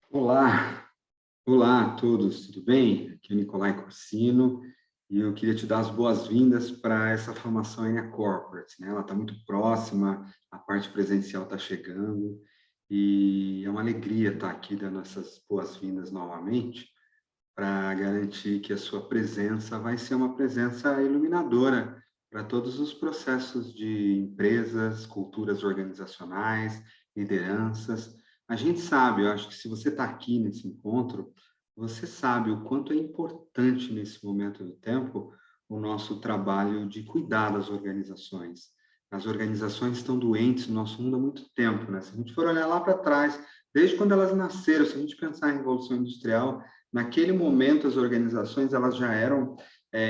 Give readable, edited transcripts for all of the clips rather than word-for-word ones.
Olá, olá a todos, tudo bem? Aqui é o Nicolai Corsino e eu queria te dar as boas-vindas para essa formação em Corporate, né? Ela está muito próxima, a parte presencial está chegando e é uma alegria estar aqui dando essas boas-vindas novamente para garantir que a sua presença vai ser uma presença iluminadora para todos os processos de empresas, culturas organizacionais, lideranças. A gente sabe, eu acho que se você está aqui nesse encontro, você sabe o quanto é importante nesse momento do tempo o nosso trabalho de cuidar das organizações. As organizações estão doentes no nosso mundo há muito tempo, né? Se a gente for olhar lá para trás, desde quando elas nasceram, se a gente pensar em Revolução Industrial, naquele momento, as organizações elas já eram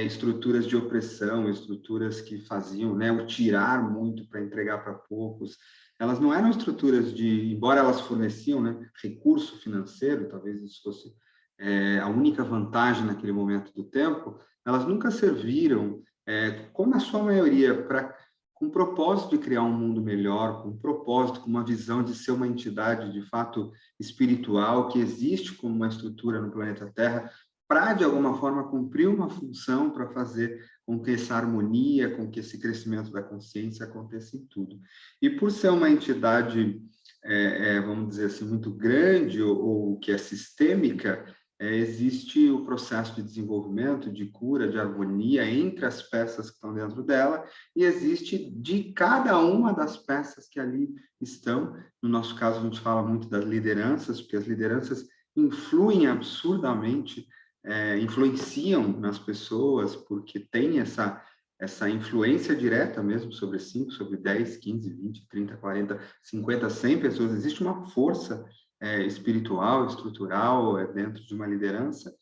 estruturas de opressão, estruturas que faziam, né, o tirar muito para entregar para poucos. Elas não eram estruturas de, embora elas forneciam, né, recurso financeiro, talvez isso fosse a única vantagem naquele momento do tempo, elas nunca serviram, como na sua maioria, para com o propósito de criar um mundo melhor, com um propósito, com uma visão de ser uma entidade de fato espiritual que existe como uma estrutura no planeta Terra para, de alguma forma, cumprir uma função para fazer com que essa harmonia, com que esse crescimento da consciência aconteça em tudo. E por ser uma entidade, vamos dizer assim, muito grande ou que é sistêmica, existe o processo de desenvolvimento, de cura, de harmonia entre as peças que estão dentro dela, e existe de cada uma das peças que ali estão. No nosso caso, a gente fala muito das lideranças, porque as lideranças influem absurdamente, influenciam nas pessoas, porque tem essa influência direta mesmo sobre 5, sobre 10, 15, 20, 30, 40, 50, 100 pessoas. Existe uma força espiritual, estrutural, dentro de uma liderança,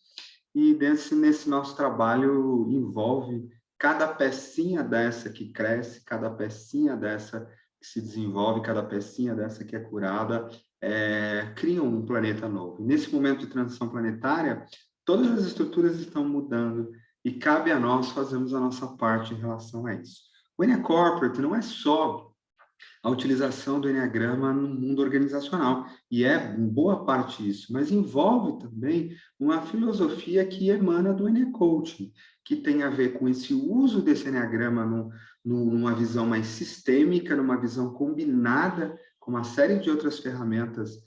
e nesse nosso trabalho envolve cada pecinha dessa que cresce, cada pecinha dessa que se desenvolve, cada pecinha dessa que é curada, criam um planeta novo. E nesse momento de transição planetária, todas as estruturas estão mudando e cabe a nós fazermos a nossa parte em relação a isso. O Enia Corporate não é só a utilização do Enneagrama no mundo organizacional, e é em boa parte isso, mas envolve também uma filosofia que emana do Enia Coaching, que tem a ver com esse uso desse Enneagrama numa visão mais sistêmica, numa visão combinada com uma série de outras ferramentas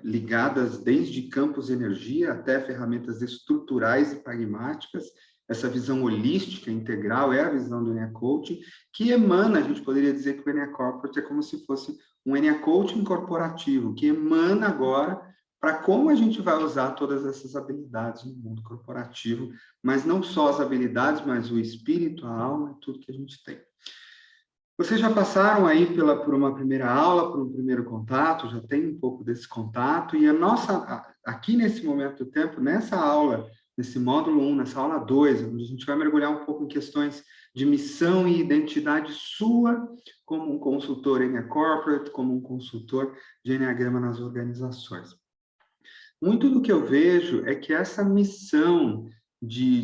ligadas desde campos de energia até ferramentas estruturais e pragmáticas. Essa visão holística, integral, é a visão do Enia Coaching, que emana, a gente poderia dizer que o Enia Corporate é como se fosse um Enia Coaching corporativo, que emana agora para como a gente vai usar todas essas habilidades no mundo corporativo, mas não só as habilidades, mas o espírito, a alma, tudo que a gente tem. Vocês já passaram aí por uma primeira aula, por um primeiro contato, já tem um pouco desse contato, e aqui nesse momento do tempo, nessa aula, nesse módulo 1, nessa aula 2, onde a gente vai mergulhar um pouco em questões de missão e identidade sua, como um consultor Enia Corporate, como um consultor de Enneagrama nas organizações. Muito do que eu vejo é que essa missão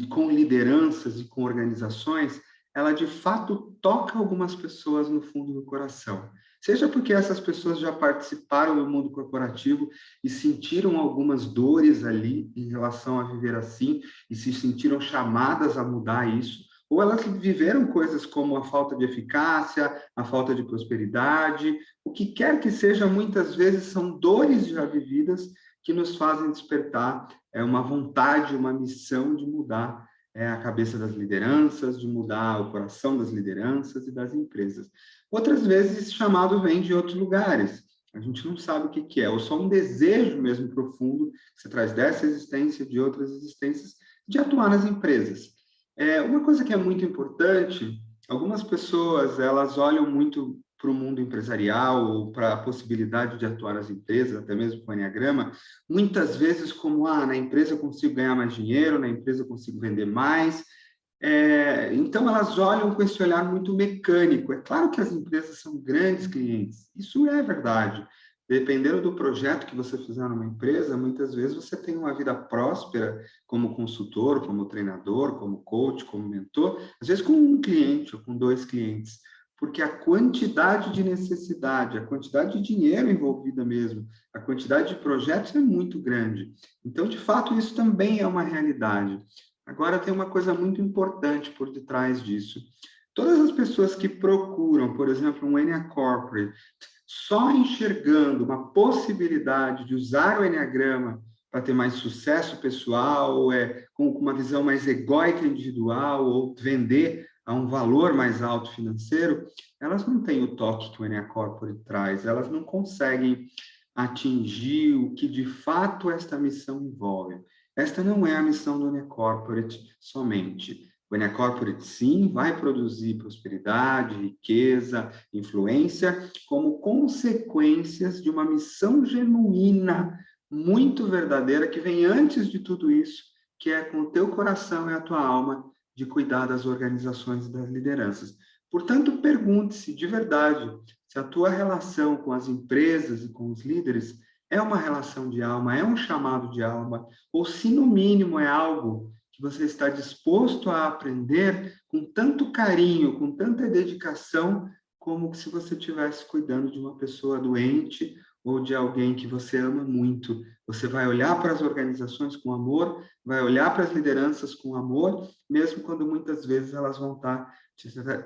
com lideranças e com organizações, ela de fato toca algumas pessoas no fundo do coração. Seja porque essas pessoas já participaram do mundo corporativo e sentiram algumas dores ali em relação a viver assim e se sentiram chamadas a mudar isso, ou elas viveram coisas como a falta de eficácia, a falta de prosperidade, o que quer que seja, muitas vezes são dores já vividas que nos fazem despertar uma vontade, uma missão de mudar a cabeça das lideranças, de mudar o coração das lideranças e das empresas. Outras vezes, esse chamado vem de outros lugares. A gente não sabe o que é, ou só um desejo mesmo profundo que se traz dessa existência, de outras existências, de atuar nas empresas. Uma coisa que é muito importante, algumas pessoas, elas olham muito para o mundo empresarial ou para a possibilidade de atuar nas empresas, até mesmo com o Enneagrama, muitas vezes como, na empresa eu consigo ganhar mais dinheiro, na empresa eu consigo vender mais. Então, elas olham com esse olhar muito mecânico. É claro que as empresas são grandes clientes, isso é verdade. Dependendo do projeto que você fizer numa empresa, muitas vezes você tem uma vida próspera como consultor, como treinador, como coach, como mentor, às vezes com um cliente ou com dois clientes. porque a quantidade de necessidade, a quantidade de dinheiro envolvida mesmo, a quantidade de projetos é muito grande. Então, de fato, isso também é uma realidade. Agora, tem uma coisa muito importante por detrás disso. Todas as pessoas que procuram, por exemplo, um NA Corporate, só enxergando uma possibilidade de usar o Enneagrama para ter mais sucesso pessoal, com uma visão mais egóica individual, ou vender a um valor mais alto financeiro, elas não têm o toque que o NA Corporate traz, elas não conseguem atingir o que de fato esta missão envolve. Esta não é a missão do NA Corporate somente. O NA Corporate, sim, vai produzir prosperidade, riqueza, influência, como consequências de uma missão genuína, muito verdadeira, que vem antes de tudo isso, que é com o teu coração e a tua alma, de cuidar das organizações e das lideranças. Portanto, pergunte-se de verdade se a tua relação com as empresas e com os líderes é uma relação de alma, é um chamado de alma, ou se no mínimo é algo que você está disposto a aprender com tanto carinho, com tanta dedicação, como se você estivesse cuidando de uma pessoa doente ou de alguém que você ama muito. Você vai olhar para as organizações com amor, vai olhar para as lideranças com amor, mesmo quando muitas vezes elas vão estar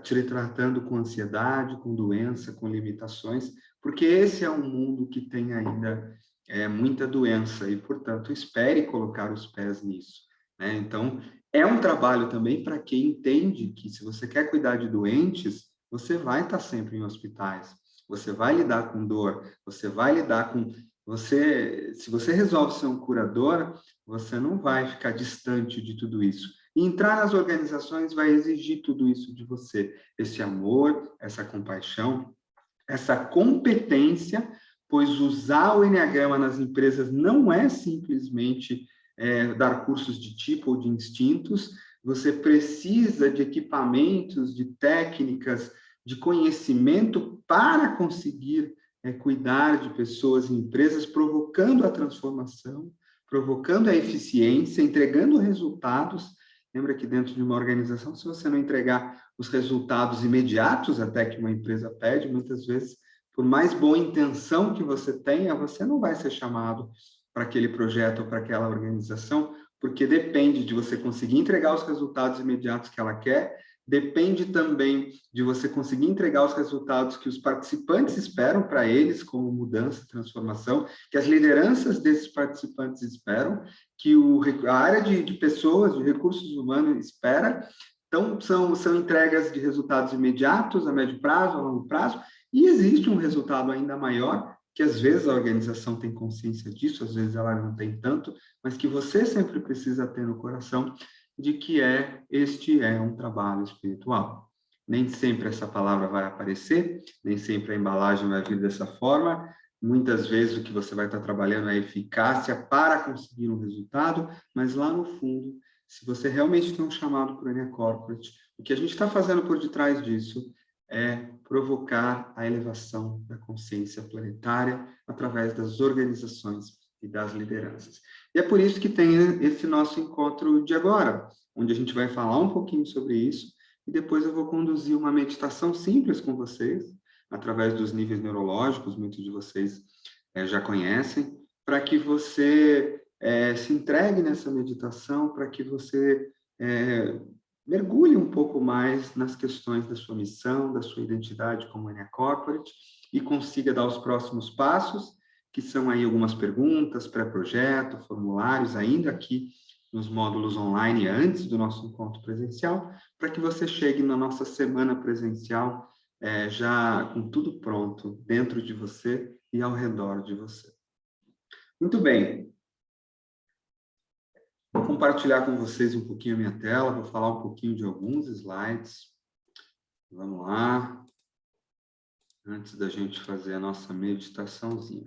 te tratando com ansiedade, com doença, com limitações, porque esse é um mundo que tem ainda muita doença e, portanto, espere colocar os pés nisso, né? Então, é um trabalho também para quem entende que se você quer cuidar de doentes, você vai estar sempre em hospitais, você vai lidar com dor, você vai lidar com... se você resolve ser um curador, você não vai ficar distante de tudo isso. E entrar nas organizações vai exigir tudo isso de você, esse amor, essa compaixão, essa competência, pois usar o Enneagrama nas empresas não é simplesmente dar cursos de tipo ou de instintos, você precisa de equipamentos, de técnicas, de conhecimento para conseguir cuidar de pessoas e empresas, provocando a transformação, provocando a eficiência, entregando resultados. Lembra que dentro de uma organização, se você não entregar os resultados imediatos até que uma empresa pede, muitas vezes, por mais boa intenção que você tenha, você não vai ser chamado para aquele projeto ou para aquela organização, porque depende de você conseguir entregar os resultados imediatos que ela quer, depende também de você conseguir entregar os resultados que os participantes esperam para eles, como mudança, transformação, que as lideranças desses participantes esperam, que a área de pessoas, de recursos humanos espera. Então, são entregas de resultados imediatos, a médio prazo, a longo prazo, e existe um resultado ainda maior, que às vezes a organização tem consciência disso, às vezes ela não tem tanto, mas que você sempre precisa ter no coração, de que este é um trabalho espiritual. Nem sempre essa palavra vai aparecer, nem sempre a embalagem vai vir dessa forma, muitas vezes o que você vai estar trabalhando é eficácia para conseguir um resultado, mas lá no fundo, se você realmente tem um chamado para o NA Corporate, o que a gente está fazendo por detrás disso é provocar a elevação da consciência planetária através das organizações e das lideranças. E é por isso que tem esse nosso encontro de agora, onde a gente vai falar um pouquinho sobre isso, e depois eu vou conduzir uma meditação simples com vocês, através dos níveis neurológicos, muitos de vocês já conhecem, para que você se entregue nessa meditação, para que você mergulhe um pouco mais nas questões da sua missão, da sua identidade como NA Corporate, e consiga dar os próximos passos, que são aí algumas perguntas, pré-projeto, formulários, ainda aqui nos módulos online, antes do nosso encontro presencial, para que você chegue na nossa semana presencial já com tudo pronto, dentro de você e ao redor de você. Muito bem. Vou compartilhar com vocês um pouquinho a minha tela, vou falar um pouquinho de alguns slides. Vamos lá. Antes da gente fazer a nossa meditaçãozinha.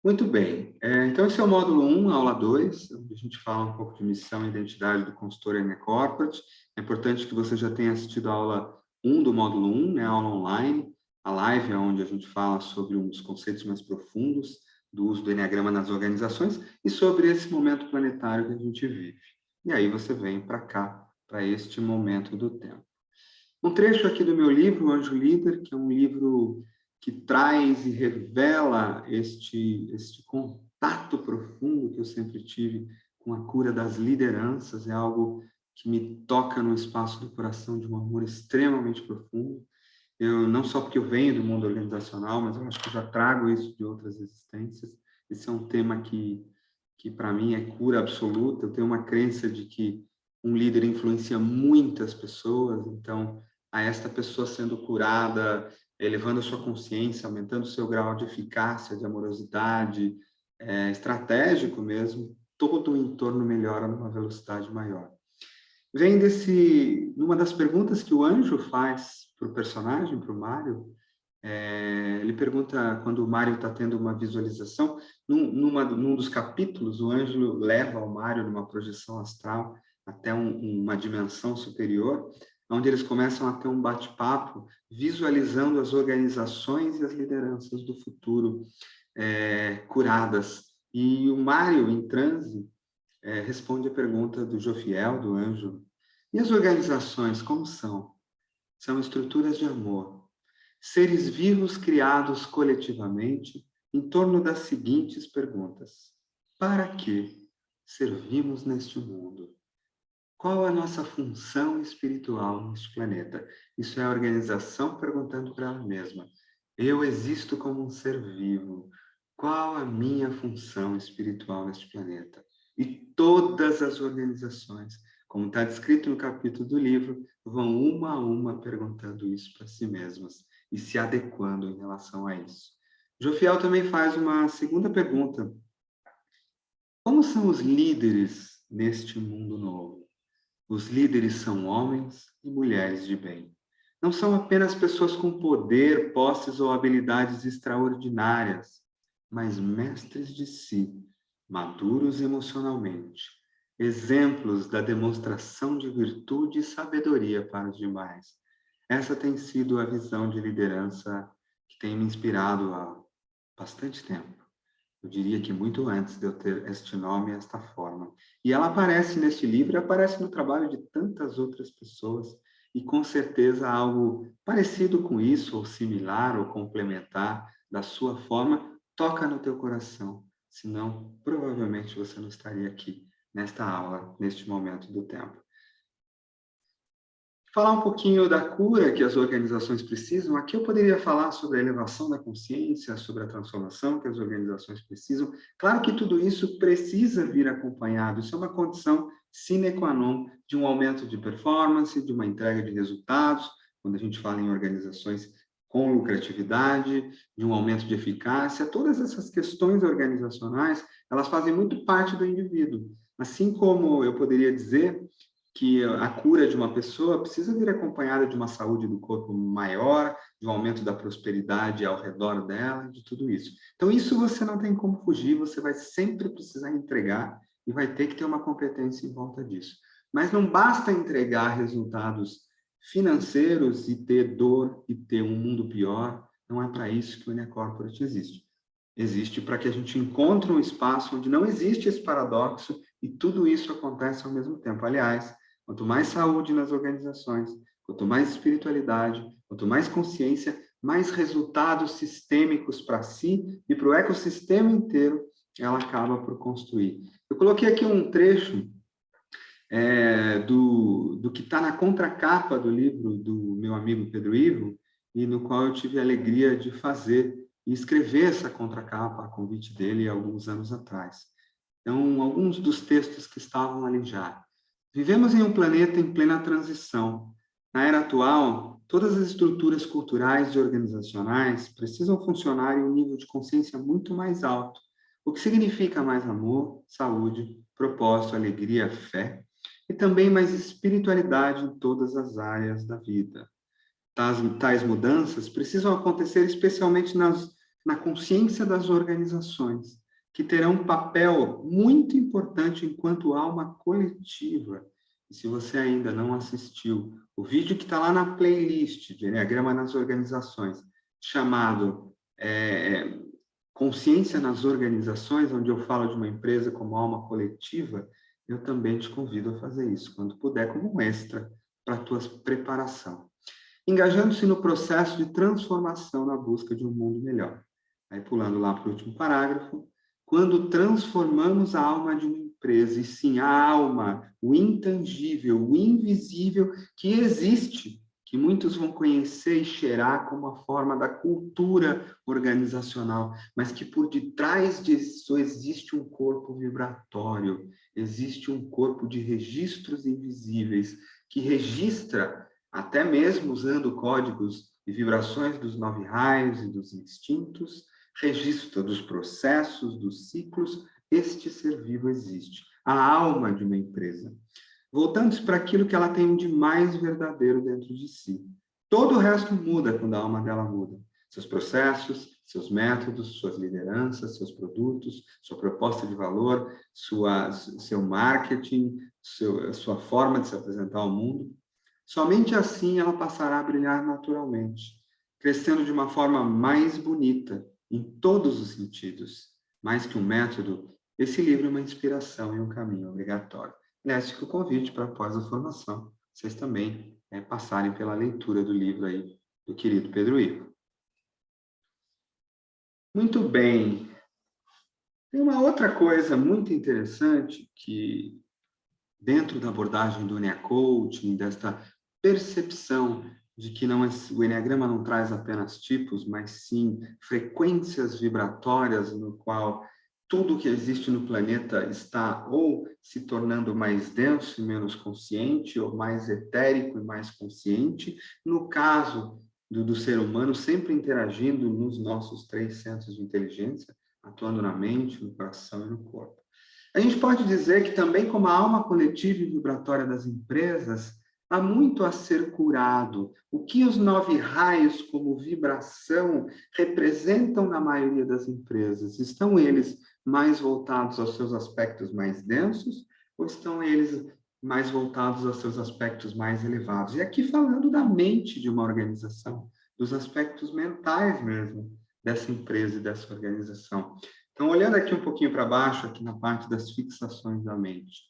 Muito bem. Então, esse é o módulo 1, aula 2, onde a gente fala um pouco de missão e identidade do consultor NA Corporate. É importante que você já tenha assistido a aula 1 do módulo 1, né, a aula online. A live é onde a gente fala sobre um dos conceitos mais profundos do uso do Enneagrama nas organizações e sobre esse momento planetário que a gente vive. E aí você vem para cá, para este momento do tempo. Um trecho aqui do meu livro, O Anjo Líder, que é um livro que traz e revela este contato profundo que eu sempre tive com a cura das lideranças, é algo que me toca no espaço do coração de um amor extremamente profundo. Eu, não só porque eu venho do mundo organizacional, mas eu acho que eu já trago isso de outras existências. Esse é um tema que para mim é cura absoluta. Eu tenho uma crença de que um líder influencia muitas pessoas, então, a esta pessoa sendo curada, elevando a sua consciência, aumentando o seu grau de eficácia, de amorosidade, estratégico mesmo, todo o entorno melhora numa velocidade maior. Vem numa das perguntas que o anjo faz para o personagem, para o Mário, ele pergunta, quando o Mário está tendo uma visualização, num dos capítulos, o anjo leva o Mário numa projeção astral até uma dimensão superior, onde eles começam a ter um bate-papo, visualizando as organizações e as lideranças do futuro curadas. E o Mário, em transe, responde a pergunta do Jofiel, do anjo. E as organizações, como são? São estruturas de amor. Seres vivos criados coletivamente em torno das seguintes perguntas. Para que servimos neste mundo? Qual a nossa função espiritual neste planeta? Isso é a organização perguntando para ela mesma. Eu existo como um ser vivo. Qual a minha função espiritual neste planeta? E todas as organizações, como está descrito no capítulo do livro, vão uma a uma perguntando isso para si mesmas e se adequando em relação a isso. Jofiel também faz uma segunda pergunta. Como são os líderes neste mundo novo? Os líderes são homens e mulheres de bem. Não são apenas pessoas com poder, posses ou habilidades extraordinárias, mas mestres de si, maduros emocionalmente, exemplos da demonstração de virtude e sabedoria para os demais. Essa tem sido a visão de liderança que tem me inspirado há bastante tempo. Eu diria que muito antes de eu ter este nome e esta forma. E ela aparece neste livro e aparece no trabalho de tantas outras pessoas. E com certeza algo parecido com isso, ou similar, ou complementar da sua forma, toca no teu coração. Senão, provavelmente você não estaria aqui nesta aula, neste momento do tempo. Falar um pouquinho da cura que as organizações precisam. Aqui eu poderia falar sobre a elevação da consciência, sobre a transformação que as organizações precisam. Claro que tudo isso precisa vir acompanhado. Isso é uma condição sine qua non de um aumento de performance, de uma entrega de resultados, quando a gente fala em organizações com lucratividade, de um aumento de eficácia. Todas essas questões organizacionais, elas fazem muito parte do indivíduo. Assim como eu poderia dizer que a cura de uma pessoa precisa vir acompanhada de uma saúde do corpo maior, de um aumento da prosperidade ao redor dela, de tudo isso. Então, isso você não tem como fugir, você vai sempre precisar entregar e vai ter que ter uma competência em volta disso. Mas não basta entregar resultados financeiros e ter dor e ter um mundo pior, não é para isso que o Corporate existe. Existe para que a gente encontre um espaço onde não existe esse paradoxo e tudo isso acontece ao mesmo tempo. Aliás, quanto mais saúde nas organizações, quanto mais espiritualidade, quanto mais consciência, mais resultados sistêmicos para si e para o ecossistema inteiro ela acaba por construir. Eu coloquei aqui um trecho do que está na contracapa do livro do meu amigo Pedro Ivo, e no qual eu tive a alegria de fazer e escrever essa contracapa a convite dele alguns anos atrás. Então, alguns dos textos que estavam ali já. Vivemos em um planeta em plena transição. Na era atual, todas as estruturas culturais e organizacionais precisam funcionar em um nível de consciência muito mais alto, o que significa mais amor, saúde, propósito, alegria, fé, e também mais espiritualidade em todas as áreas da vida. Tais mudanças precisam acontecer especialmente na consciência das organizações, que terão um papel muito importante enquanto alma coletiva. E se você ainda não assistiu, o vídeo que está lá na playlist de Enneagrama nas Organizações, chamado Consciência nas Organizações, onde eu falo de uma empresa como alma coletiva, eu também te convido a fazer isso, quando puder, como um extra para a tua preparação. engajando-se no processo de transformação na busca de um mundo melhor. Aí, pulando lá para o último parágrafo, quando transformamos a alma de uma empresa, e sim, a alma, o intangível, o invisível que existe, que muitos vão conhecer e cheirar como a forma da cultura organizacional, mas que por detrás disso existe um corpo vibratório, existe um corpo de registros invisíveis, que registra, até mesmo usando códigos e vibrações dos 9 raios e dos instintos, registro dos processos, dos ciclos, este ser vivo existe, a alma de uma empresa. Voltando para aquilo que ela tem de mais verdadeiro dentro de si. Todo o resto muda quando a alma dela muda. Seus processos, seus métodos, suas lideranças, seus produtos, sua proposta de valor, seu marketing, sua forma de se apresentar ao mundo. Somente assim ela passará a brilhar naturalmente, crescendo de uma forma mais bonita, em todos os sentidos. Mais que um método, esse livro é uma inspiração e um caminho obrigatório. Aliás, fica o convite para após a formação, vocês também passarem pela leitura do livro aí do querido Pedro Ivo. Muito bem. Tem uma outra coisa muito interessante que, dentro da abordagem do Enneagram Coaching, desta percepção de que o Enneagrama não traz apenas tipos, mas sim frequências vibratórias no qual tudo que existe no planeta está ou se tornando mais denso e menos consciente, ou mais etérico e mais consciente. No caso do ser humano, sempre interagindo nos nossos 3 centros de inteligência, atuando na mente, no coração e no corpo. A gente pode dizer que também, como a alma coletiva e vibratória das empresas, há muito a ser curado. O que os 9 raios, como vibração, representam na maioria das empresas? Estão eles mais voltados aos seus aspectos mais densos, ou estão eles mais voltados aos seus aspectos mais elevados? E aqui falando da mente de uma organização, dos aspectos mentais mesmo, dessa empresa e dessa organização. Então, olhando aqui um pouquinho para baixo, aqui na parte das fixações da mente.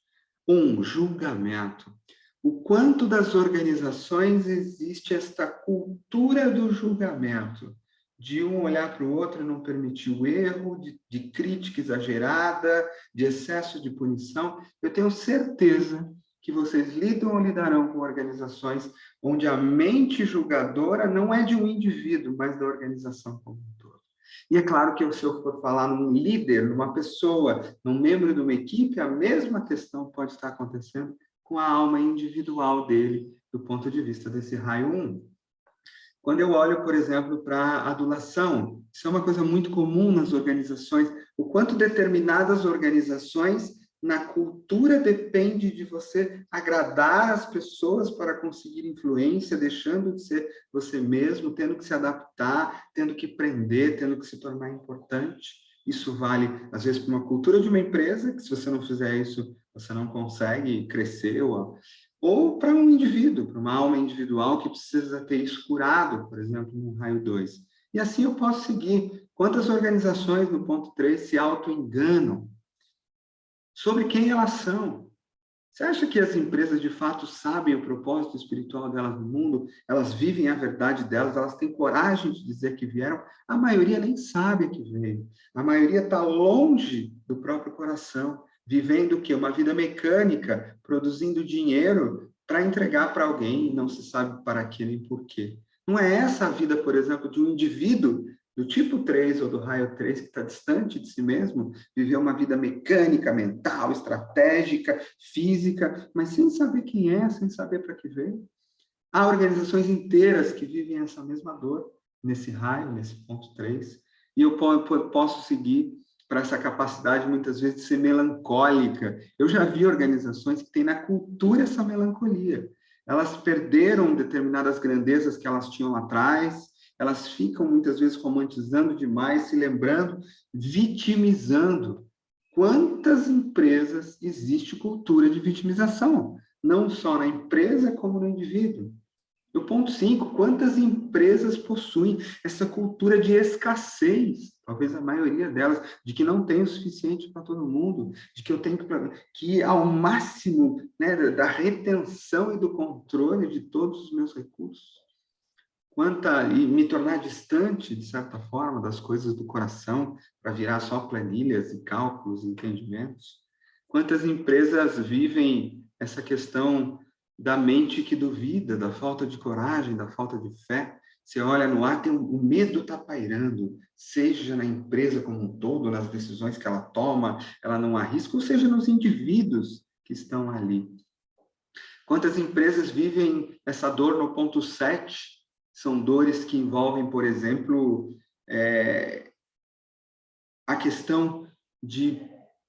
Julgamento. O quanto das organizações existe esta cultura do julgamento, de um olhar para o outro e não permitir o erro, de crítica exagerada, de excesso de punição. Eu tenho certeza que vocês lidam ou lidarão com organizações onde a mente julgadora não é de um indivíduo, mas da organização como um todo. E é claro que se eu for falar num líder, numa pessoa, num membro de uma equipe, a mesma questão pode estar acontecendo com a alma individual dele, do ponto de vista desse raio 1. Quando eu olho, por exemplo, para a adulação, isso é uma coisa muito comum nas organizações, o quanto determinadas organizações, na cultura, depende de você agradar as pessoas para conseguir influência, deixando de ser você mesmo, tendo que se adaptar, tendo que aprender, tendo que se tornar importante. Isso vale, às vezes, para uma cultura de uma empresa, que se você não fizer isso, você não consegue crescer, ou para um indivíduo, para uma alma individual que precisa ter isso curado, por exemplo, no raio 2. E assim eu posso seguir. Quantas organizações no ponto 3 se auto-enganam sobre quem elas são? Você acha que as empresas, de fato, sabem o propósito espiritual delas no mundo? Elas vivem a verdade delas? Elas têm coragem de dizer que vieram? A maioria nem sabe que veio. A maioria está longe do próprio coração, vivendo o quê? Uma vida mecânica, produzindo dinheiro para entregar para alguém e não se sabe para quê nem por quê. Não é essa a vida, por exemplo, de um indivíduo do tipo 3 ou do raio 3 que está distante de si mesmo, viver uma vida mecânica, mental, estratégica, física, mas sem saber quem é, sem saber para que veio. Há organizações inteiras que vivem essa mesma dor, nesse raio, nesse ponto 3, e eu posso seguir para essa capacidade, muitas vezes, de ser melancólica. Eu já vi organizações que têm na cultura essa melancolia. Elas perderam determinadas grandezas que elas tinham lá atrás, elas ficam, muitas vezes, romantizando demais, se lembrando, vitimizando. Quantas empresas existe cultura de vitimização? Não só na empresa, como no indivíduo. No ponto 5, quantas empresas possuem essa cultura de escassez? Talvez a maioria delas, de que não tem o suficiente para todo mundo, de que eu tenho que ir ao máximo, né, da retenção e do controle de todos os meus recursos. e me tornar distante, de certa forma, das coisas do coração, para virar só planilhas e cálculos e entendimentos? Quantas empresas vivem essa questão da mente que duvida, da falta de coragem, da falta de fé? Você olha no ar, o medo está pairando, seja na empresa como um todo, nas decisões que ela toma, ela não arrisca, ou seja, nos indivíduos que estão ali. Quantas empresas vivem essa dor no ponto 7? São dores que envolvem, por exemplo, a questão de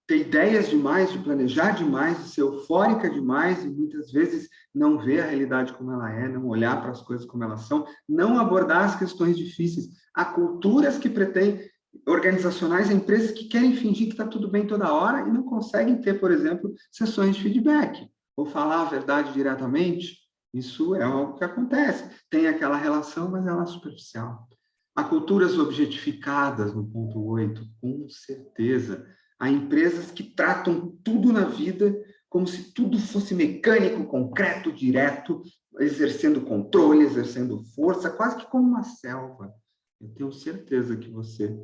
ter ideias demais, de planejar demais, de ser eufórica demais e muitas vezes não ver a realidade como ela é, não olhar para as coisas como elas são, não abordar as questões difíceis. Há culturas que pretendem, organizacionais, empresas que querem fingir que está tudo bem toda hora e não conseguem ter, por exemplo, sessões de feedback ou falar a verdade diretamente. Isso é algo que acontece. Tem aquela relação, mas ela é superficial. Há culturas objetificadas no ponto 8, com certeza. Há empresas que tratam tudo na vida como se tudo fosse mecânico, concreto, direto, exercendo controle, exercendo força, quase que como uma selva. Eu tenho certeza que você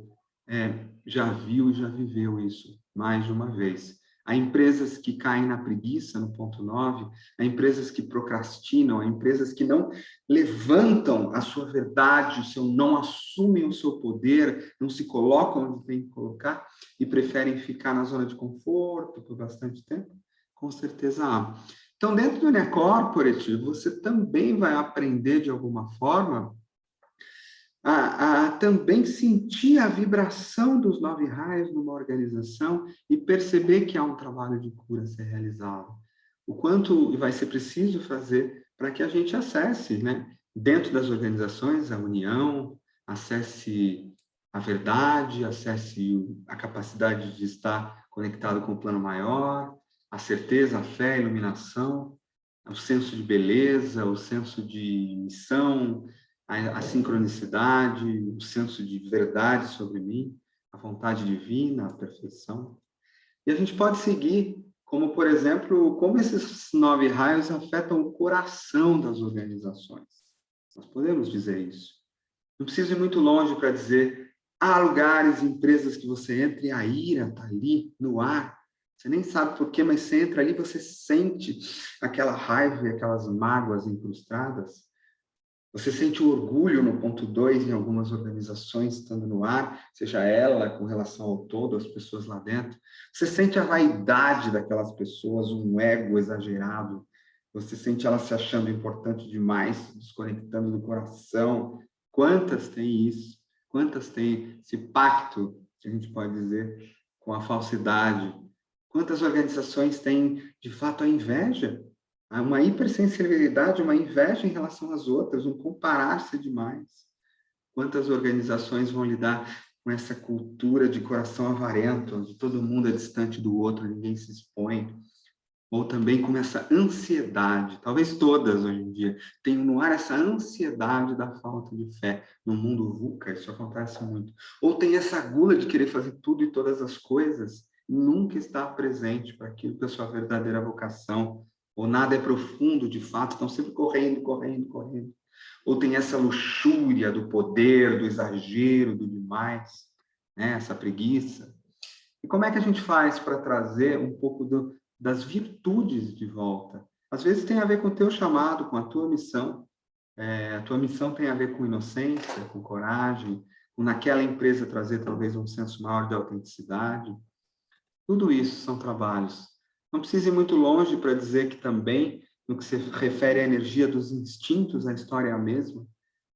já viu e já viveu isso mais de uma vez. Há empresas que caem na preguiça, no ponto 9, há empresas que procrastinam, há empresas que não levantam a sua verdade, não assumem o seu poder, não se colocam onde tem que colocar e preferem ficar na zona de conforto por bastante tempo. Com certeza há. Então, dentro do Nia Corporate, você também vai aprender de alguma forma a também sentir a vibração dos 9 raios numa organização e perceber que há um trabalho de cura a ser realizado. O quanto vai ser preciso fazer para que a gente acesse, né, dentro das organizações, a união, acesse a verdade, acesse a capacidade de estar conectado com o plano maior, a certeza, a fé, a iluminação, o senso de beleza, o senso de missão, a sincronicidade, o senso de verdade sobre mim, a vontade divina, a perfeição. E a gente pode seguir, como, por exemplo, como esses 9 raios afetam o coração das organizações. Nós podemos dizer isso. Não preciso ir muito longe para dizer, há lugares, empresas que você entra e a ira está ali, no ar. Você nem sabe por quê, mas você entra ali, você sente aquela raiva e aquelas mágoas incrustadas. Você sente o orgulho no ponto 2 em algumas organizações estando no ar, seja ela com relação ao todo, as pessoas lá dentro. Você sente a vaidade daquelas pessoas, um ego exagerado. Você sente ela se achando importante demais, desconectando do coração. Quantas têm isso? Quantas têm esse pacto, que a gente pode dizer, com a falsidade? Quantas organizações têm, de fato, a inveja? Há uma hipersensibilidade, uma inveja em relação às outras, um comparar-se demais. Quantas organizações vão lidar com essa cultura de coração avarento, onde todo mundo é distante do outro, ninguém se expõe? Ou também com essa ansiedade, talvez todas hoje em dia, tenham no ar essa ansiedade da falta de fé. No mundo VUCA, isso acontece muito. Ou tem essa gula de querer fazer tudo e todas as coisas, e nunca estar presente para aquilo que é a sua verdadeira vocação, ou nada é profundo de fato, estão sempre correndo, correndo, correndo. Ou tem essa luxúria do poder, do exagero, do demais, né? Essa preguiça. E como é que a gente faz para trazer um pouco das virtudes de volta? Às vezes tem a ver com o teu chamado, com a tua missão. A tua missão tem a ver com inocência, com coragem, com naquela empresa trazer talvez um senso maior de autenticidade. Tudo isso são trabalhos. Não precisa ir muito longe para dizer que também, no que se refere à energia dos instintos, a história é a mesma.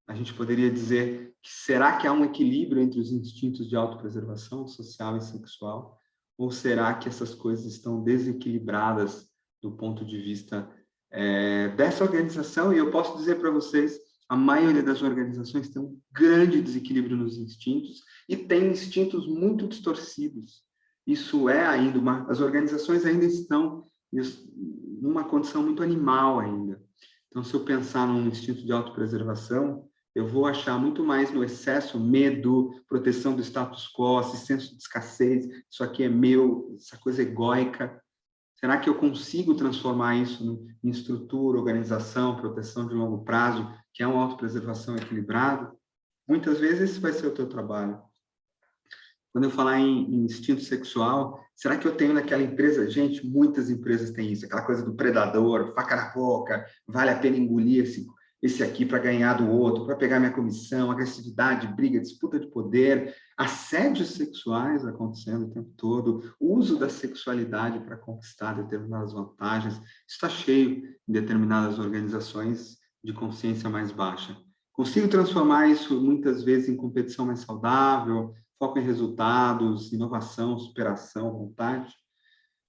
A gente poderia dizer que será que há um equilíbrio entre os instintos de autopreservação social e sexual? Ou será que essas coisas estão desequilibradas do ponto de vista dessa organização? E eu posso dizer para vocês, a maioria das organizações tem um grande desequilíbrio nos instintos e tem instintos muito distorcidos. Isso é ainda as organizações ainda estão numa condição muito animal ainda. Então, se eu pensar num instinto de autopreservação, eu vou achar muito mais no excesso medo, proteção do status quo, esse senso de escassez, isso aqui é meu, essa coisa egóica. Será que eu consigo transformar isso em estrutura, organização, proteção de longo prazo, quer uma autopreservação equilibrada, muitas vezes esse vai ser o teu trabalho. Quando eu falar em instinto sexual, será que eu tenho naquela empresa? Gente, muitas empresas têm isso, aquela coisa do predador, faca na boca, vale a pena engolir esse aqui para ganhar do outro, para pegar minha comissão, agressividade, briga, disputa de poder, assédios sexuais acontecendo o tempo todo, uso da sexualidade para conquistar determinadas vantagens. Isso está cheio em determinadas organizações de consciência mais baixa. Consigo transformar isso muitas vezes em competição mais saudável, foco em resultados, inovação, superação, vontade.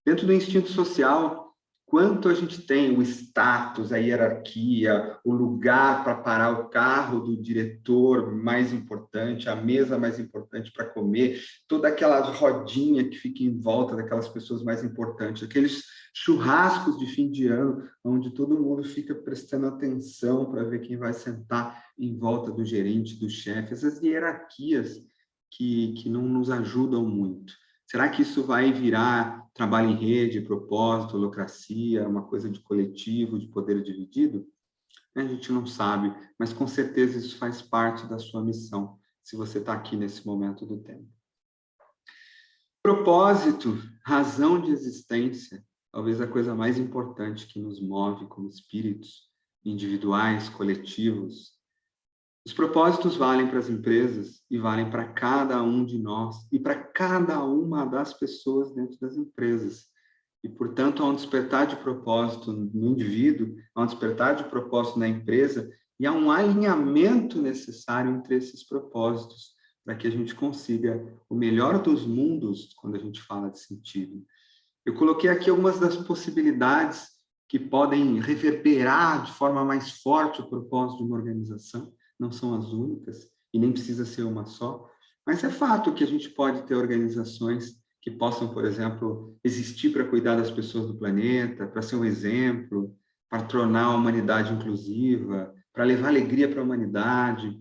Dentro do instinto social, quanto a gente tem o status, a hierarquia, o lugar para parar o carro do diretor mais importante, a mesa mais importante para comer, toda aquela rodinha que fica em volta daquelas pessoas mais importantes, aqueles churrascos de fim de ano, onde todo mundo fica prestando atenção para ver quem vai sentar em volta do gerente, do chefe, essas hierarquias que não nos ajudam muito. Será que isso vai virar trabalho em rede, propósito, holacracia, uma coisa de coletivo, de poder dividido? A gente não sabe, mas com certeza isso faz parte da sua missão, se você está aqui nesse momento do tempo. Propósito, razão de existência, talvez a coisa mais importante que nos move como espíritos individuais, coletivos. Os propósitos valem para as empresas e valem para cada um de nós e para cada uma das pessoas dentro das empresas. E, portanto, há um despertar de propósito no indivíduo, há um despertar de propósito na empresa e há um alinhamento necessário entre esses propósitos para que a gente consiga o melhor dos mundos quando a gente fala de sentido. Eu coloquei aqui algumas das possibilidades que podem reverberar de forma mais forte o propósito de uma organização. Não são as únicas, e nem precisa ser uma só, mas é fato que a gente pode ter organizações que possam, por exemplo, existir para cuidar das pessoas do planeta, para ser um exemplo, para tornar a humanidade inclusiva, para levar alegria para a humanidade.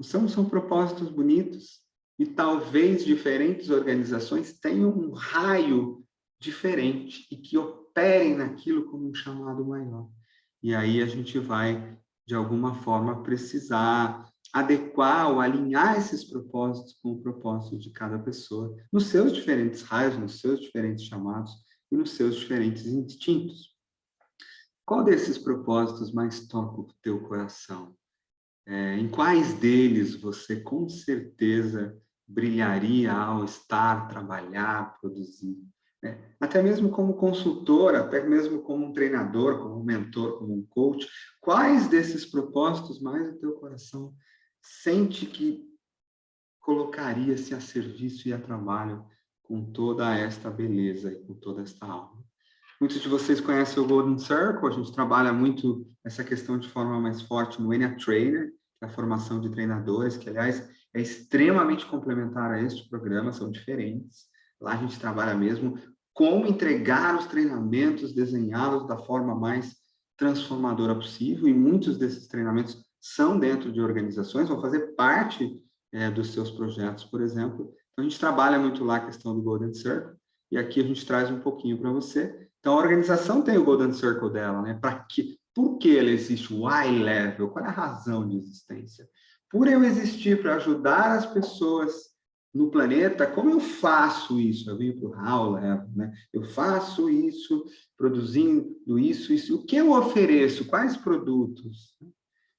São propósitos bonitos, e talvez diferentes organizações tenham um raio diferente e que operem naquilo como um chamado maior. E aí a gente vai de alguma forma, precisar adequar ou alinhar esses propósitos com o propósito de cada pessoa, nos seus diferentes raios, nos seus diferentes chamados e nos seus diferentes instintos. Qual desses propósitos mais toca o teu coração? Em quais deles você, com certeza, brilharia ao estar, trabalhar, produzir? Até mesmo como consultor, até mesmo como um treinador, como um mentor, como um coach, quais desses propósitos mais o teu coração sente que colocaria-se a serviço e a trabalho com toda esta beleza e com toda esta alma? Muitos de vocês conhecem o Golden Circle, a gente trabalha muito essa questão de forma mais forte no Enya Trainer, que é a formação de treinadores, que, aliás, é extremamente complementar a este programa, são diferentes. Lá a gente trabalha mesmo como entregar os treinamentos, desenhá-los da forma mais transformadora possível, e muitos desses treinamentos são dentro de organizações, vão fazer parte dos seus projetos, por exemplo. Então, a gente trabalha muito lá a questão do Golden Circle, e aqui a gente traz um pouquinho para você. Então, a organização tem o Golden Circle dela, né? Por que ela existe? O high level, qual é a razão de existência? Por eu existir para ajudar as pessoas no planeta, como eu faço isso? Eu venho para o How Level, né? Eu faço isso, produzindo isso. O que eu ofereço? Quais produtos?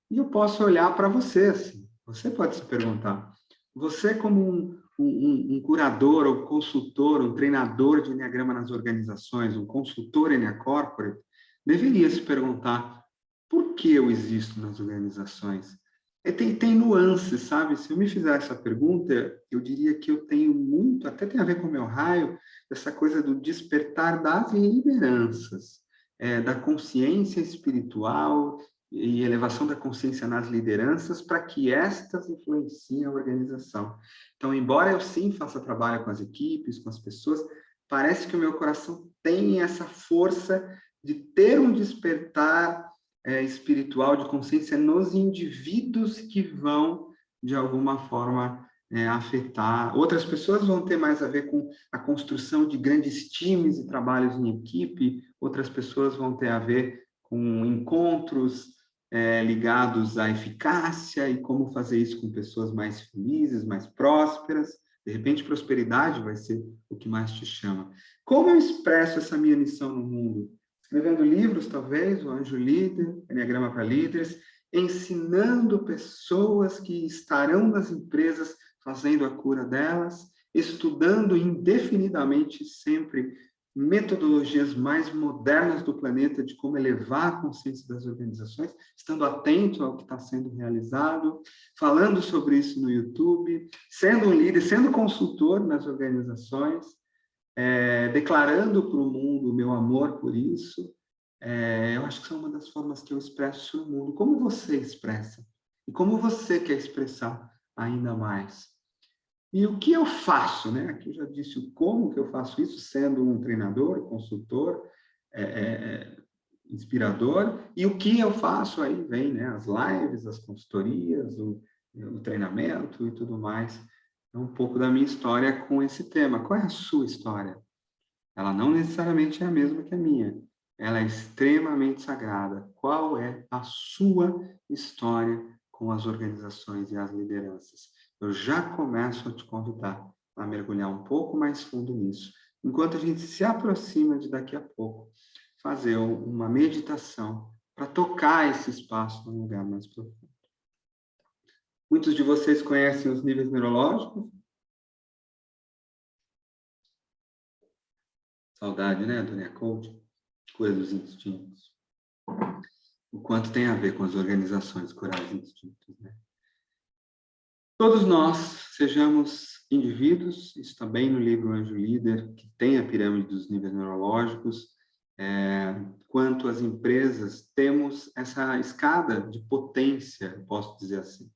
E eu posso olhar para você, assim. Você pode se perguntar. Você, como um curador, ou consultor, um treinador de Enneagrama nas organizações, um consultor Ennea Corporate, deveria se perguntar por que eu existo nas organizações? Tem nuances, sabe? Se eu me fizer essa pergunta, eu diria que eu tenho muito, até tem a ver com o meu raio, essa coisa do despertar das lideranças, da consciência espiritual e elevação da consciência nas lideranças para que estas influenciem a organização. Então, embora eu sim faça trabalho com as equipes, com as pessoas, parece que o meu coração tem essa força de ter um despertar espiritual de consciência nos indivíduos que vão, de alguma forma, afetar. Outras pessoas vão ter mais a ver com a construção de grandes times e trabalhos em equipe, outras pessoas vão ter a ver com encontros ligados à eficácia e como fazer isso com pessoas mais felizes, mais prósperas. De repente, prosperidade vai ser o que mais te chama. Como eu expresso essa minha missão no mundo? Escrevendo livros, talvez, o Anjo Líder, Enneagrama para Líderes, ensinando pessoas que estarão nas empresas fazendo a cura delas, estudando indefinidamente sempre metodologias mais modernas do planeta de como elevar a consciência das organizações, estando atento ao que está sendo realizado, falando sobre isso no YouTube, sendo um líder, sendo consultor nas organizações, declarando para o mundo o meu amor por isso. Eu acho que são uma das formas que eu expresso isso no mundo. Como você expressa? E como você quer expressar ainda mais? E o que eu faço, né? Aqui eu já disse o como que eu faço isso, sendo um treinador, consultor, inspirador, e o que eu faço aí vem, né? As lives, as consultorias, o treinamento e tudo mais. É um pouco da minha história com esse tema. Qual é a sua história? Ela não necessariamente é a mesma que a minha. Ela é extremamente sagrada. Qual é a sua história com as organizações e as lideranças? Eu já começo a te convidar a mergulhar um pouco mais fundo nisso. Enquanto a gente se aproxima de daqui a pouco, fazer uma meditação para tocar esse espaço num lugar mais profundo. Muitos de vocês conhecem os níveis neurológicos? Saudade, né, do Coach? Cura dos instintos. O quanto tem a ver com as organizações curar os instintos, né? Todos nós, sejamos indivíduos, isso também no livro Anjo Líder, que tem a pirâmide dos níveis neurológicos, quanto as empresas, temos essa escada de potência, posso dizer assim.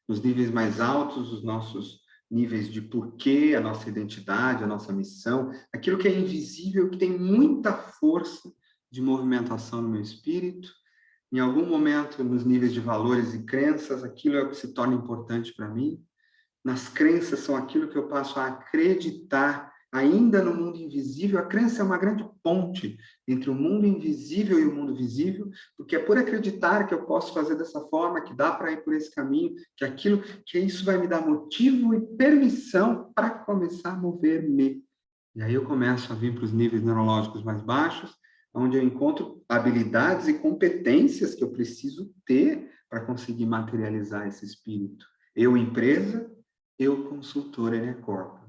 Nos níveis mais altos, os nossos níveis de porquê, a nossa identidade, a nossa missão, aquilo que é invisível, que tem muita força de movimentação no meu espírito. Em algum momento, nos níveis de valores e crenças, aquilo é o que se torna importante para mim. Nas crenças são aquilo que eu passo a acreditar, ainda no mundo invisível. A crença é uma grande ponte entre o mundo invisível e o mundo visível, porque é por acreditar que eu posso fazer dessa forma, que dá para ir por esse caminho, que isso vai me dar motivo e permissão para começar a mover-me. E aí eu começo a vir para os níveis neurológicos mais baixos, onde eu encontro habilidades e competências que eu preciso ter para conseguir materializar esse espírito. Eu, empresa, eu, consultor Eneacorp.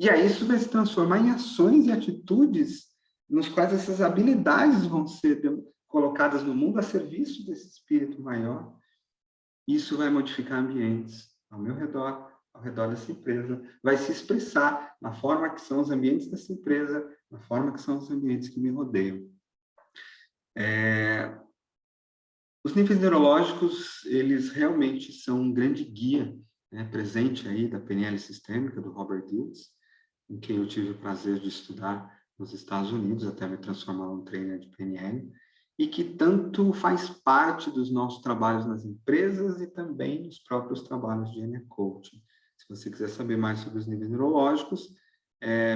E aí isso vai se transformar em ações e atitudes nos quais essas habilidades vão ser colocadas no mundo a serviço desse espírito maior. Isso vai modificar ambientes ao meu redor, ao redor dessa empresa, vai se expressar na forma que são os ambientes dessa empresa, na forma que são os ambientes que me rodeiam. Os níveis neurológicos, eles realmente são um grande guia, né, presente aí da PNL sistêmica, do Robert Dilts, em quem eu tive o prazer de estudar nos Estados Unidos, até me transformar num trainer de PNL, e que tanto faz parte dos nossos trabalhos nas empresas e também nos próprios trabalhos de Eneacoaching. Se você quiser saber mais sobre os níveis neurológicos,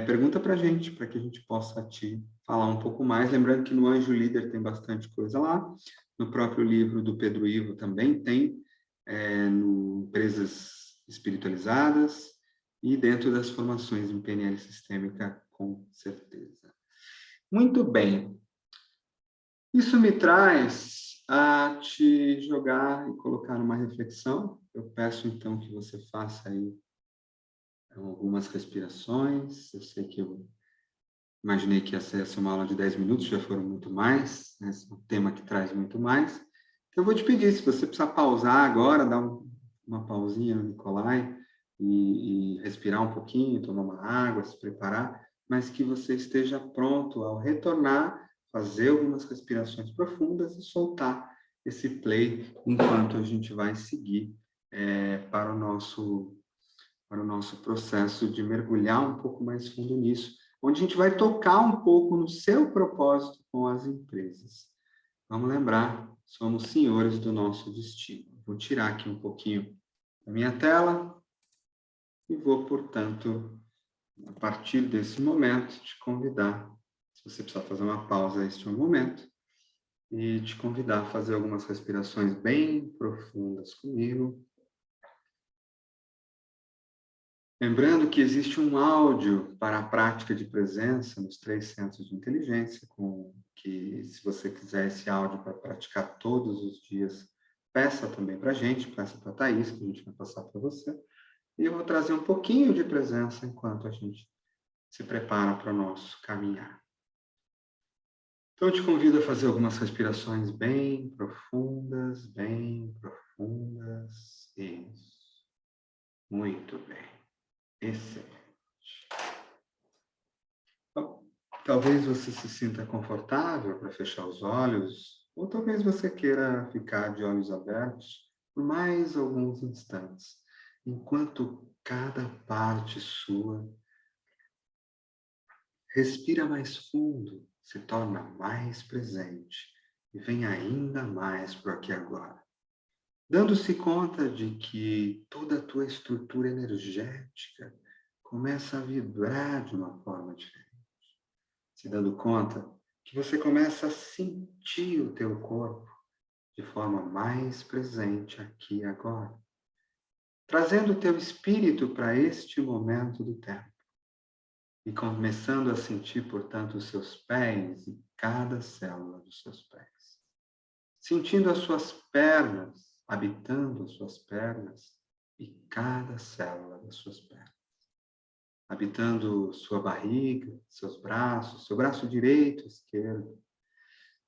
pergunta para que a gente possa te falar um pouco mais. Lembrando que no Anjo Líder tem bastante coisa lá. No próprio livro do Pedro Ivo também tem, no Empresas Espiritualizadas e dentro das formações em PNL sistêmica, com certeza. Muito bem. Isso me traz a te jogar e colocar numa reflexão. Eu peço, então, que você faça aí algumas respirações. Eu sei que eu imaginei que ia ser uma aula de 10 minutos, já foram muito mais, né? Esse é um tema que traz muito mais. Então, eu vou te pedir, se você precisar pausar agora, dar uma pausinha no Nicolai e respirar um pouquinho, tomar uma água, se preparar, mas que você esteja pronto ao retornar, fazer algumas respirações profundas e soltar esse play enquanto a gente vai seguir para o nosso processo de mergulhar um pouco mais fundo nisso, onde a gente vai tocar um pouco no seu propósito com as empresas. Vamos lembrar, somos senhores do nosso destino. Vou tirar aqui um pouquinho da minha tela e vou, portanto, a partir desse momento, te convidar, se você precisar fazer uma pausa, este é o momento, e te convidar a fazer algumas respirações bem profundas comigo. Lembrando que existe um áudio para a prática de presença nos 3 centros de inteligência, com que, se você quiser esse áudio para praticar todos os dias, peça também para a gente, peça para a Thaís, que a gente vai passar para você. E eu vou trazer um pouquinho de presença enquanto a gente se prepara para o nosso caminhar. Então, eu te convido a fazer algumas respirações bem profundas, bem profundas. Isso. Muito bem. Excelente. Bom, talvez você se sinta confortável para fechar os olhos, ou talvez você queira ficar de olhos abertos por mais alguns instantes, enquanto cada parte sua respira mais fundo, se torna mais presente e vem ainda mais para o aqui e agora, dando-se conta de que toda a tua estrutura energética começa a vibrar de uma forma diferente. Se dando conta que você começa a sentir o teu corpo de forma mais presente aqui e agora, trazendo o teu espírito para este momento do tempo e começando a sentir, portanto, os seus pés e cada célula dos seus pés. Sentindo as suas pernas, habitando as suas pernas e cada célula das suas pernas. Habitando sua barriga, seus braços, seu braço direito, esquerdo,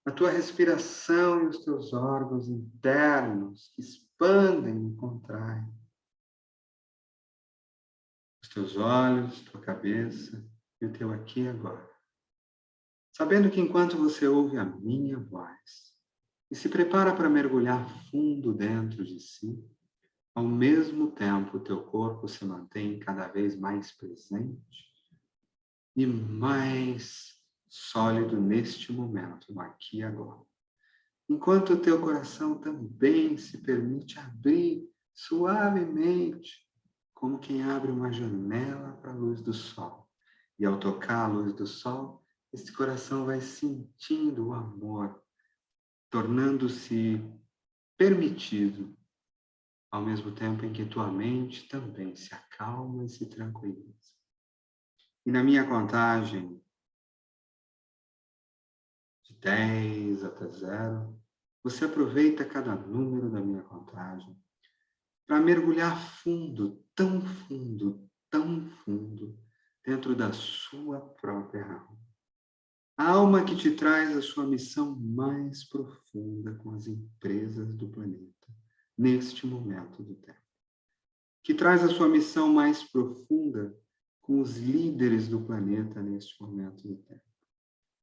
a tua respiração e os teus órgãos internos que expandem e contraem. Os teus olhos, tua cabeça e o teu aqui e agora. Sabendo que enquanto você ouve a minha voz e se prepara para mergulhar fundo dentro de si, ao mesmo tempo o teu corpo se mantém cada vez mais presente e mais sólido neste momento, no aqui e agora. Enquanto o teu coração também se permite abrir suavemente, como quem abre uma janela para a luz do sol. E ao tocar a luz do sol, esse coração vai sentindo o amor, tornando-se permitido, ao mesmo tempo em que tua mente também se acalma e se tranquiliza. E na minha contagem de 10 até 0, você aproveita cada número da minha contagem para mergulhar fundo, tão fundo, dentro da sua própria alma. A alma que te traz a sua missão mais profunda com as empresas do planeta, neste momento do tempo. Que traz a sua missão mais profunda com os líderes do planeta neste momento do tempo.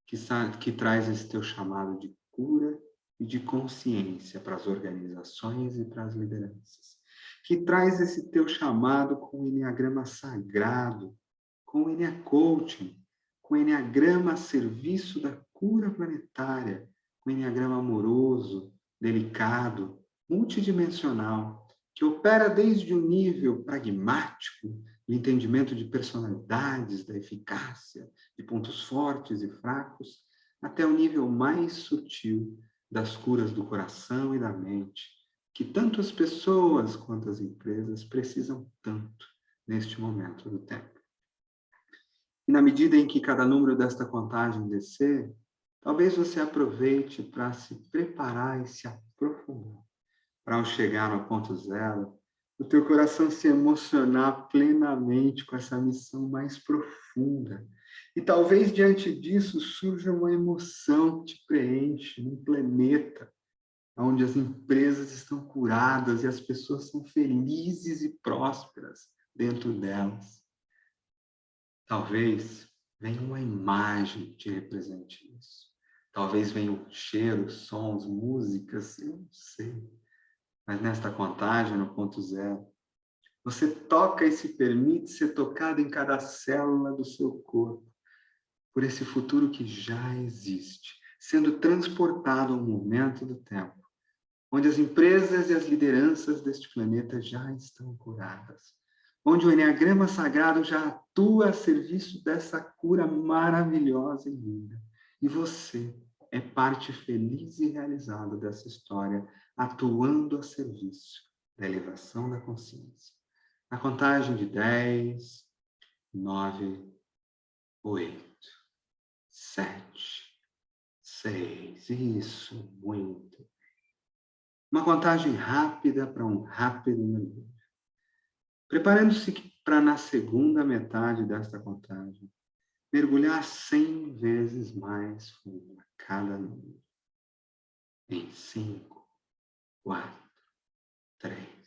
Que traz esse teu chamado de cura e de consciência para as organizações e para as lideranças. Que traz esse teu chamado com o Enneagrama Sagrado, com o Ennea Coaching, com o Enneagrama a serviço da cura planetária, com o Enneagrama amoroso, delicado, multidimensional, que opera desde o nível pragmático, do entendimento de personalidades, da eficácia, de pontos fortes e fracos, até o nível mais sutil das curas do coração e da mente, que tanto as pessoas quanto as empresas precisam tanto neste momento do tempo. E na medida em que cada número desta contagem descer, talvez você aproveite para se preparar e se aprofundar, para ao chegar no ponto 0, o teu coração se emocionar plenamente com essa missão mais profunda. E talvez diante disso surja uma emoção que te preenche num planeta onde as empresas estão curadas e as pessoas são felizes e prósperas dentro delas. Talvez venha uma imagem que te represente isso. Talvez venham cheiros, sons, músicas, eu não sei. Mas nesta contagem, no ponto 0, você toca e se permite ser tocado em cada célula do seu corpo, por esse futuro que já existe, sendo transportado ao momento do tempo, onde as empresas e as lideranças deste planeta já estão curadas, onde o Enneagrama Sagrado já atua a serviço dessa cura maravilhosa e linda. E você, é parte feliz e realizada dessa história, atuando a serviço da elevação da consciência. Na contagem de 10, 9, 8, 7, 6, isso, muito. Uma contagem rápida para um rápido mergulho. Preparando-se para, na segunda metade desta contagem, mergulhar 100 vezes mais fundo a cada número. Em 5, 4, 3.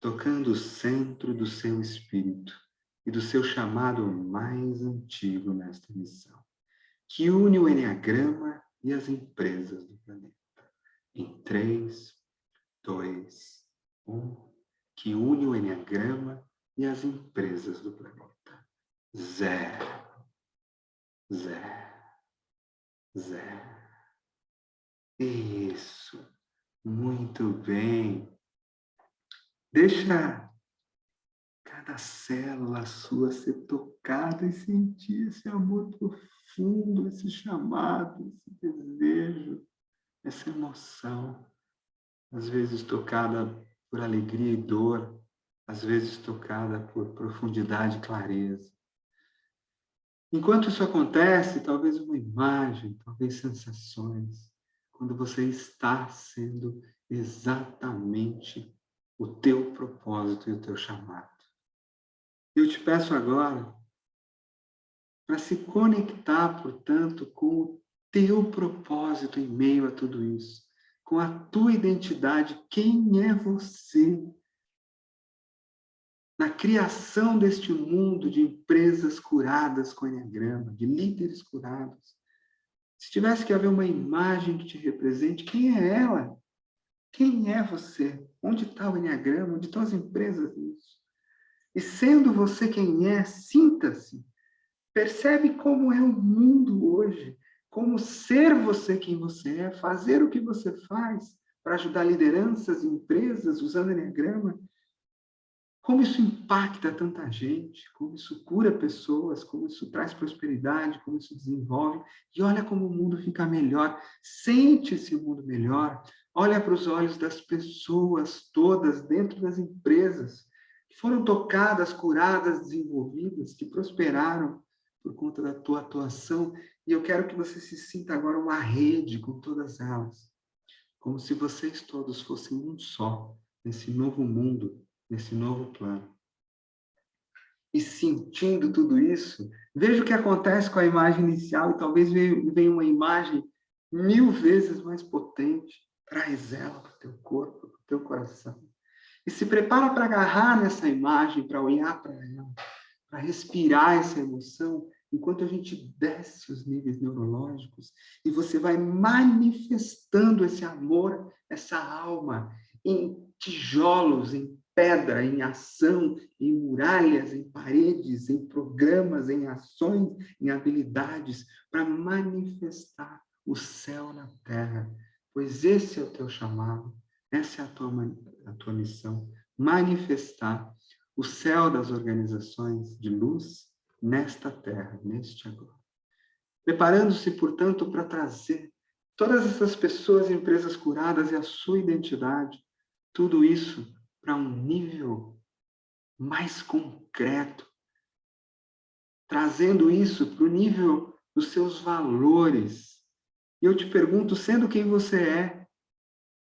Tocando o centro do seu espírito e do seu chamado mais antigo nesta missão, que une o Eneagrama e as empresas do planeta. Em 3, 2, 1, que une o Eneagrama e as empresas do planeta. 0, 0, 0. Isso, muito bem. Deixa cada célula sua ser tocada e sentir esse amor profundo, esse chamado, esse desejo, essa emoção. Às vezes tocada por alegria e dor, às vezes tocada por profundidade e clareza. Enquanto isso acontece, talvez uma imagem, talvez sensações, quando você está sendo exatamente o teu propósito e o teu chamado. Eu te peço agora para se conectar, portanto, com o teu propósito em meio a tudo isso, com a tua identidade, quem é você? Na criação deste mundo de empresas curadas com Eneagrama, de líderes curados. Se tivesse que haver uma imagem que te represente, quem é ela? Quem é você? Onde está o Eneagrama? Onde estão as empresas nisso? E sendo você quem é, sinta-se. Percebe como é o mundo hoje. Como ser você quem você é, fazer o que você faz para ajudar lideranças e empresas usando Eneagrama. Como isso impacta tanta gente, como isso cura pessoas, como isso traz prosperidade, como isso desenvolve. E olha como o mundo fica melhor. Sente esse mundo melhor. Olha para os olhos das pessoas todas dentro das empresas que foram tocadas, curadas, desenvolvidas, que prosperaram por conta da tua atuação. E eu quero que você se sinta agora uma rede com todas elas. Como se vocês todos fossem um só, nesse novo mundo, nesse novo plano. E sentindo tudo isso, veja o que acontece com a imagem inicial e talvez venha uma imagem 1000 vezes mais potente. Traz ela para o teu corpo, para o teu coração. E se prepara para agarrar nessa imagem, para olhar para ela, para respirar essa emoção, enquanto a gente desce os níveis neurológicos e você vai manifestando esse amor, essa alma, em tijolos, em pedra, em ação, em muralhas, em paredes, em programas, em ações, em habilidades, para manifestar o céu na terra. Pois esse é o teu chamado, essa é a tua missão, manifestar o céu das organizações de luz nesta terra, neste agora. Preparando-se, portanto, para trazer todas essas pessoas e empresas curadas e a sua identidade, tudo isso para um nível mais concreto, trazendo isso para o nível dos seus valores. E eu te pergunto, sendo quem você é,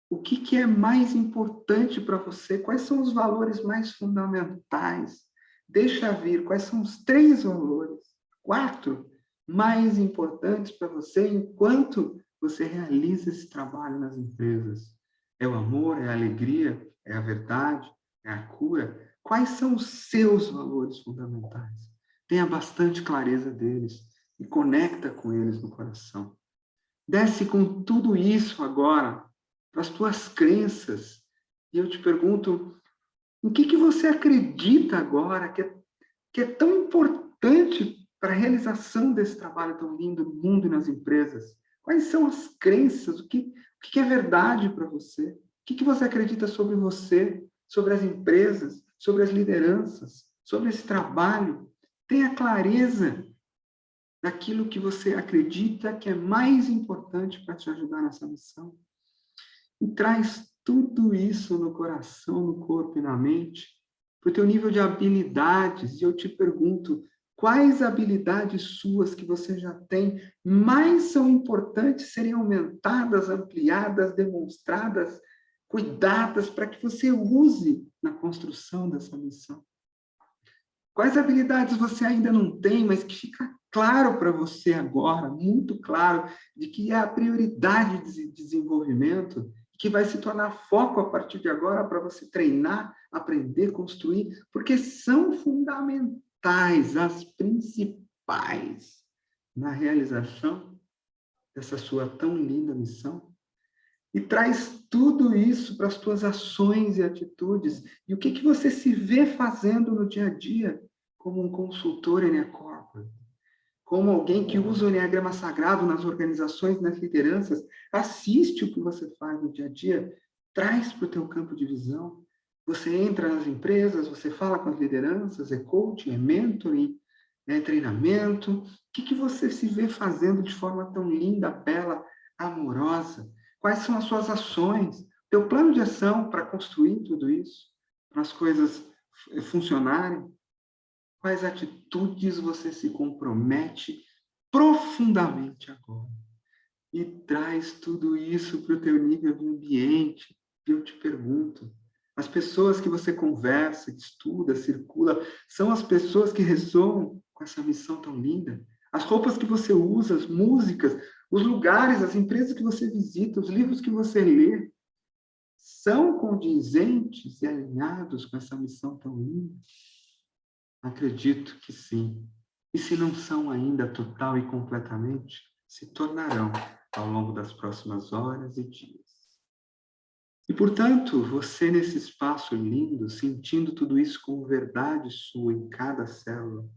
o que é mais importante para você? Quais são os valores mais fundamentais? Deixa vir, quais são os 3 valores, 4 mais importantes para você enquanto você realiza esse trabalho nas empresas? É o amor, é a alegria, é a verdade, é a cura? Quais são os seus valores fundamentais? Tenha bastante clareza deles e conecta com eles no coração. Desce com tudo isso agora para as tuas crenças. E eu te pergunto, em que você acredita agora que é tão importante para a realização desse trabalho tão lindo no mundo e nas empresas? Quais são as crenças? O que é verdade para você? O que você acredita sobre você, sobre as empresas, sobre as lideranças, sobre esse trabalho? Tenha clareza. daquilo que você acredita que é mais importante para te ajudar nessa missão. E traz tudo isso no coração, no corpo e na mente, para o teu nível de habilidades. E eu te pergunto, quais habilidades suas que você já tem mais são importantes serem aumentadas, ampliadas, demonstradas, cuidadas, para que você use na construção dessa missão? Quais habilidades você ainda não tem, mas que fica claro para você agora, muito claro, de que é a prioridade de desenvolvimento, que vai se tornar foco a partir de agora para você treinar, aprender, construir, porque são fundamentais, as principais na realização dessa sua tão linda missão. E traz tudo isso para as tuas ações e atitudes. E o que você se vê fazendo no dia a dia como um consultor Eneacorpo, como alguém que usa o Eneagrama Sagrado nas organizações, nas lideranças, assiste o que você faz no dia a dia, traz para o teu campo de visão. Você entra nas empresas, você fala com as lideranças, é coaching, é mentoring, é treinamento. O que você se vê fazendo de forma tão linda, bela, amorosa? Quais são as suas ações? Teu plano de ação para construir tudo isso, para as coisas funcionarem? Quais atitudes você se compromete profundamente agora? E traz tudo isso para o teu nível de ambiente. E eu te pergunto, as pessoas que você conversa, estuda, circula, são as pessoas que ressoam com essa missão tão linda? As roupas que você usa, as músicas, os lugares, as empresas que você visita, os livros que você lê, são condizentes e alinhados com essa missão tão linda? Acredito que sim. E se não são ainda total e completamente, se tornarão ao longo das próximas horas e dias. E, portanto, você nesse espaço lindo, sentindo tudo isso como verdade sua em cada célula,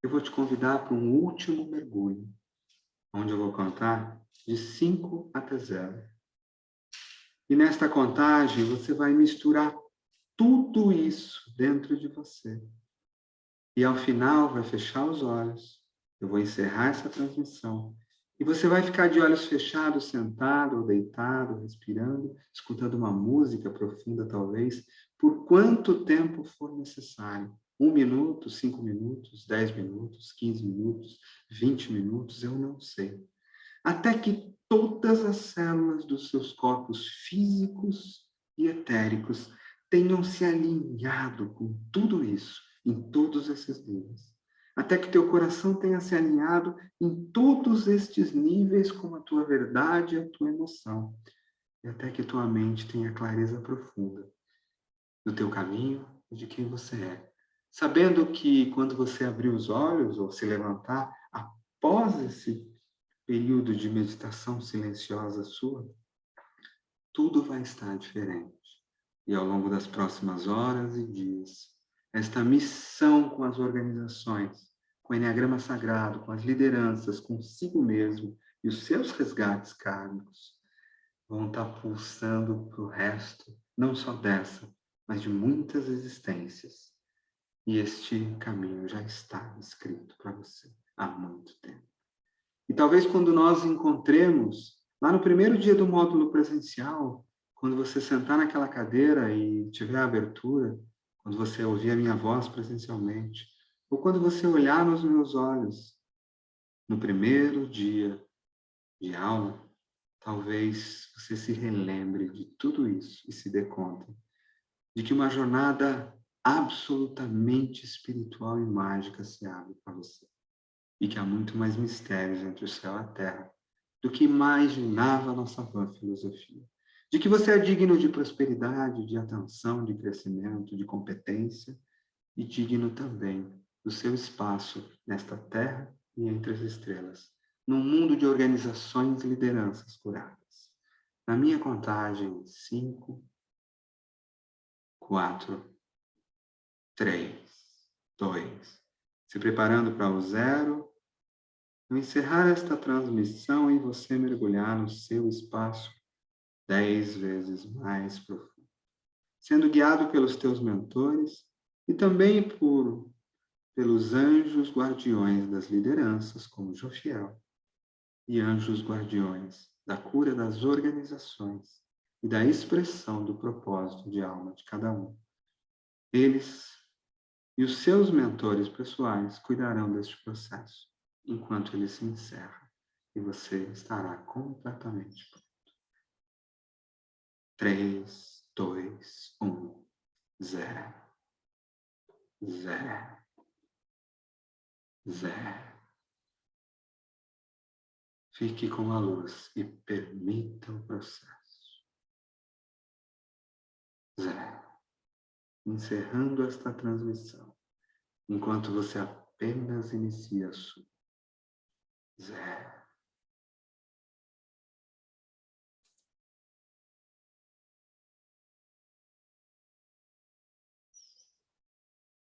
eu vou te convidar para um último mergulho, onde eu vou contar de 5 até 0. E nesta contagem, você vai misturar tudo isso dentro de você. E ao final, vai fechar os olhos. Eu vou encerrar essa transmissão. E você vai ficar de olhos fechados, sentado ou deitado, respirando, escutando uma música profunda, talvez, por quanto tempo for necessário. 1 minuto, 5 minutos, 10 minutos, 15 minutos, 20 minutos, eu não sei. Até que todas as células dos seus corpos físicos e etéricos tenham se alinhado com tudo isso, em todos esses níveis. Até que teu coração tenha se alinhado em todos estes níveis com a tua verdade e a tua emoção. E até que tua mente tenha clareza profunda do teu caminho e de quem você é. Sabendo que quando você abrir os olhos ou se levantar, após esse período de meditação silenciosa sua, tudo vai estar diferente. E ao longo das próximas horas e dias, esta missão com as organizações, com o Eneagrama Sagrado, com as lideranças, consigo mesmo e os seus resgates kármicos, vão estar pulsando para o resto, não só dessa, mas de muitas existências. E este caminho já está escrito para você há muito tempo. E talvez quando nós encontremos, lá no primeiro dia do módulo presencial, quando você sentar naquela cadeira e tiver a abertura, quando você ouvir a minha voz presencialmente, ou quando você olhar nos meus olhos, no primeiro dia de aula, talvez você se relembre de tudo isso e se dê conta de que uma jornada absolutamente espiritual e mágica se abre para você. E que há muito mais mistérios entre o céu e a terra do que imaginava a nossa vã filosofia. De que você é digno de prosperidade, de atenção, de crescimento, de competência e digno também do seu espaço nesta terra e entre as estrelas, num mundo de organizações e lideranças curadas. Na minha contagem, 5, 4, 3, 2, se preparando para o 0, ao encerrar esta transmissão e você mergulhar no seu espaço 10 vezes mais profundo, sendo guiado pelos teus mentores e também por pelos anjos guardiões das lideranças, como Jofiel, e anjos guardiões da cura das organizações e da expressão do propósito de alma de cada um. Eles e os seus mentores pessoais cuidarão deste processo, enquanto ele se encerra, e você estará completamente pronto. 3, 2, 1, 0. 0. 0. Fique com a luz e permita o processo. 0. Encerrando esta transmissão, enquanto você apenas inicia a sua. 0.